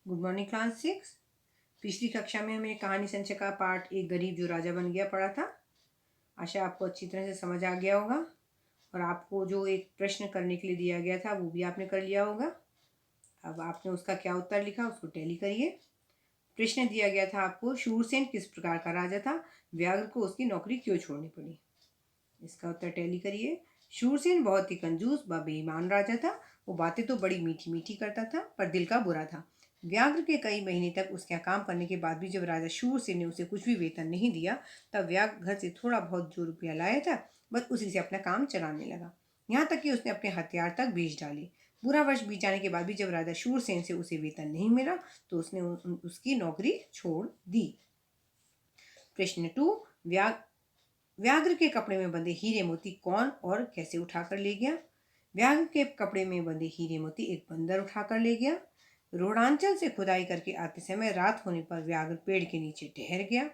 Good morning class 6। पिछली कक्षा में हमने कहानी संचय का पार्ट एक गरीब जो राजा बन गया पढ़ा था। आशा आपको अच्छी तरह से समझ आ गया होगा और आपको जो एक प्रश्न करने के लिए दिया गया था वो भी आपने कर लिया होगा। अब आपने उसका क्या उत्तर लिखा उसको टैली करिए। प्रश्न दिया गया था आपको, शूरसेन किस प्रकार का राजा था, व्याघ्र को उसकी नौकरी क्यों छोड़नी पड़ी। इसका उत्तर टैली करिए। शूरसेन बहुत ही कंजूस व बेईमान राजा था। वो बातें तो बड़ी मीठी मीठी करता था पर दिल का बुरा था। व्याघ्र के कई महीने तक उसके यहाँ काम करने के बाद भी जब राजा शूरसेन ने उसे कुछ भी वेतन नहीं दिया तब व्याघ्र घर से थोड़ा बहुत जो रुपया लाया था बस उसी से अपना काम चलाने लगा। यहाँ तक कि उसने अपने हथियार तक बेच डाले। बुरा वर्ष बीत जाने के बाद भी जब राजा शूरसेन से उसे वेतन नहीं मिला तो उसने उसकी नौकरी छोड़ दी। प्रश्न 2। व्याघ्र के कपड़े में बंधे हीरे मोती कौन और कैसे उठाकर ले गया। व्याघ्र के कपड़े में बंधे हीरे मोती एक बंदर उठाकर ले गया। रोडांचल से खुदाई करके आते समय रात होने पर व्याघ्र पेड़ के नीचे ठहर गया।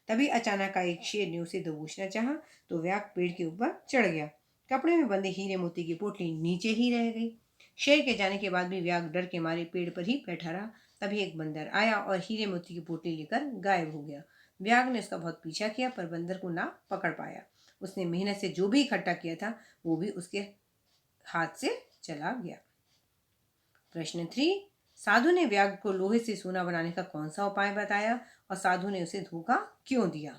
तभी अचानक एक शेर ने उसे दबोचना चाहा तो व्याघ्र पेड़ के ऊपर चढ़ गया। कपड़े में बंधे हीरे मोती की पोटली नीचे ही रह गई। शेर के जाने के बाद भी व्याघ्र डर के मारे पेड़ पर ही बैठा रहा। तभी एक बंदर आया और हीरे मोती की पोटली लेकर गायब हो गया। व्याघ्र ने उसका बहुत पीछा किया पर बंदर को ना पकड़ पाया। उसने मेहनत से जो भी इकट्ठा किया था वो भी उसके हाथ से चला गया। प्रश्न 3। साधु ने व्याघ्र को लोहे से सोना बनाने का कौन सा उपाय बताया और साधु ने उसे धोखा क्यों दिया।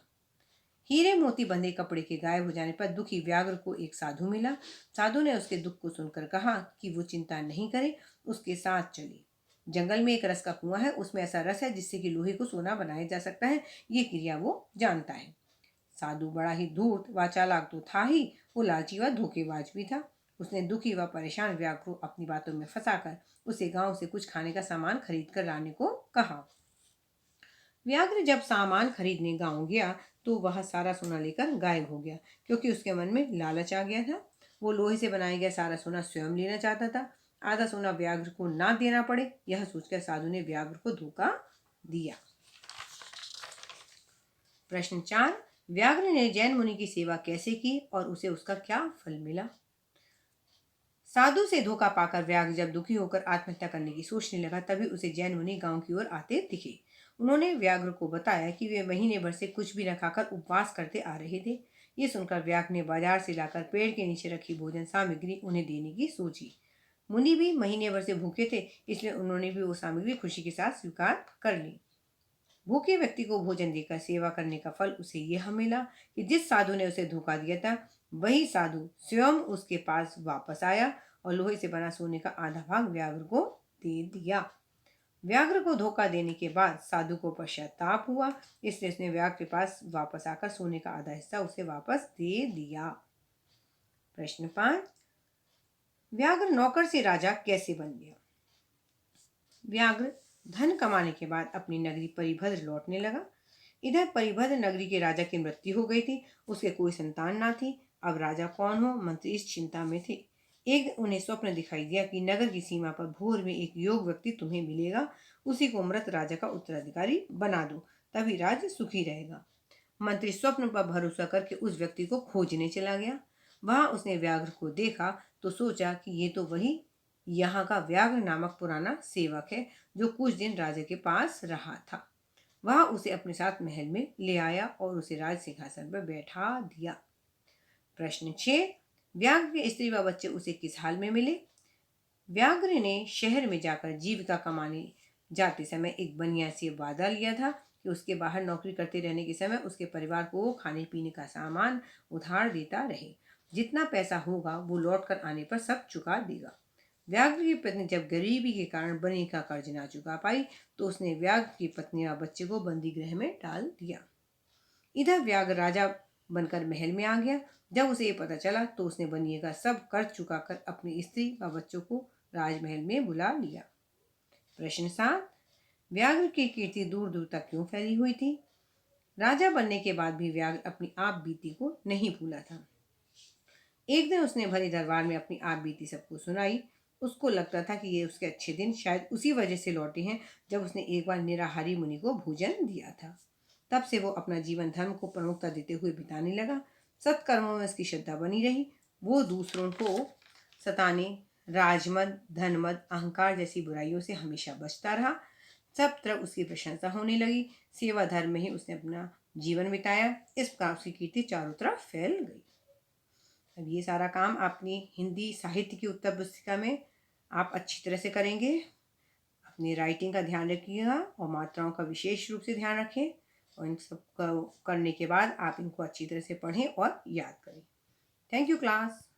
हीरे मोती बंधे कपड़े के गायब हो जाने पर दुखी व्याघ्र को एक साधु मिला। साधु ने उसके दुख को सुनकर कहा कि वो चिंता नहीं करे, उसके साथ चले। जंगल में एक रस का कुआं है, उसमें ऐसा रस है जिससे कि लोहे को सोना बनाया जा सकता है। ये क्रिया वो जानता है। साधु बड़ा ही धूर्त व चालाक तो था ही, वो लालची व धोखेबाज भी था। उसने दुखी व परेशान व्याघ्र को अपनी बातों में फंसाकर उसे गांव से कुछ खाने का सामान खरीद कर लाने को कहा। व्याघ्र जब सामान खरीदने गांव गया तो वह सारा सोना लेकर गायब हो गया, क्योंकि उसके मन में लालच आ गया था। वो लोहे से बनाया गया सारा सोना स्वयं लेना चाहता था। आधा सोना व्याघ्र को ना देना पड़े, यह सोचकर साधु ने व्याघ्र को धोखा दिया। प्रश्न 4। व्याघ्र ने जैन मुनि की सेवा कैसे की और उसे उसका क्या फल मिला। साधु से धोखा पाकर व्याघ्र जब दुखी होकर आत्महत्या करने की सोचने लगा तभी उसे जैन मुनि गांव की ओर आते दिखे। उन्होंने व्याघ्र को बताया कि वे महीने भर से कुछ भी न खाकर उपवास करते आ रहे थे। ये सुनकर व्याघ्र ने बाजार से लाकर पेड़ के नीचे रखी भोजन सामग्री उन्हें देने की सोची। मुनि भी महीने भर से भूखे थे, इसलिए उन्होंने भी वो सामग्री खुशी के साथ स्वीकार कर ली। भूखे व्यक्ति को भोजन देकर सेवा करने का फल उसे यह मिला कि जिस साधु ने उसे धोखा दिया था वही साधु स्वयं उसके पास वापस आया और लोहे से बना सोने का आधा भाग व्याघ्र को दे दिया। व्याघ्र को धोखा देने के बाद साधु को पश्चाताप हुआ, इसलिए उसने व्याघ्र के पास वापस आकर सोने का आधा हिस्सा उसे वापस दे दिया। प्रश्न 5। व्याघ्र नौकर से राजा कैसे बन गया। व्याघ्र धन कमाने के बाद अपनी नगरी परिभद्र लौटने लगा। इधर परिभद्र नगरी के राजा की मृत्यु हो गई थी, उसके कोई संतान ना थी। अब राजा कौन हो, मंत्री इस चिंता में थे। एक उन्हें स्वप्न दिखाई दिया कि नगर की सीमा पर भोर में एक योग व्यक्ति तुम्हें मिलेगा, उसी को मृत राजा का उत्तराधिकारी बना दो, तभी राज्य सुखी रहेगा। मंत्री स्वप्न पर भरोसा करके उस व्यक्ति को खोजने चला गया। वहां उसने व्याघ्र को देखा तो सोचा कि ये तो वही यहाँ का व्याघ्र नामक पुराना सेवक है जो कुछ दिन राजा के पास रहा था। वह उसे अपने साथ महल में ले आया और उसे राज सिंहासन पर बैठा दिया। प्रश्न 6। व्याघ्र के स्त्री व बच्चे उसे किस हाल में मिले। व्याघ्र ने शहर में जाकर जीविका कमाने जाते समय एक बनिया से वादा लिया था कि उसके बाहर नौकरी करते रहने के समय उसके परिवार को खाने पीने का सामान उधार देता रहे। जितना पैसा होगा वो लौट कर आने पर सब चुका देगा। व्याघ्र की पत्नी जब गरीबी के कारण बनी का कर्ज ना चुका पाई तो उसने व्याघ्र की पत्नी और बच्चे को बंदी गृह में डाल दिया। इधर व्याघ्र राजा बनकर महल में आ गया। जब उसे ये पता चला तो उसने बनिए का सब कर्ज चुकाकर अपनी स्त्री व बच्चों को राजमहल में बुला लिया। प्रश्न 7। व्याघ्र की कीर्ति दूर दूर तक क्यों फैली हुई थी। राजा बनने के बाद भी व्याघ्र अपनी आप बीती को नहीं भूला था। एक दिन उसने भरे दरबार में अपनी आप बीती सबको सुनाई। उसको लगता था कि ये उसके अच्छे दिन शायद उसी वजह से लौटे हैं जब उसने एक बार निराहारी मुनि को भोजन दिया था। तब से वो अपना जीवन धर्म को प्रमुखता देते हुए बिताने लगा। सत्कर्मों में उसकी श्रद्धा बनी रही। वो दूसरों को सताने, राजमद, धनमद, अहंकार जैसी बुराइयों से हमेशा बचता रहा। सब तरफ उसकी प्रशंसा होने लगी। सेवा धर्म में ही उसने अपना जीवन बिताया। इस प्रकार उसकी कीर्ति चारों तरफ फैल गई। अब ये सारा काम अपनी हिंदी साहित्य की उत्तर पुस्तिका में आप अच्छी तरह से करेंगे। अपनी राइटिंग का ध्यान रखिएगा और मात्राओं का विशेष रूप से ध्यान रखें, और इन सब का करने के बाद आप इनको अच्छी तरह से पढ़ें और याद करें। Thank you class.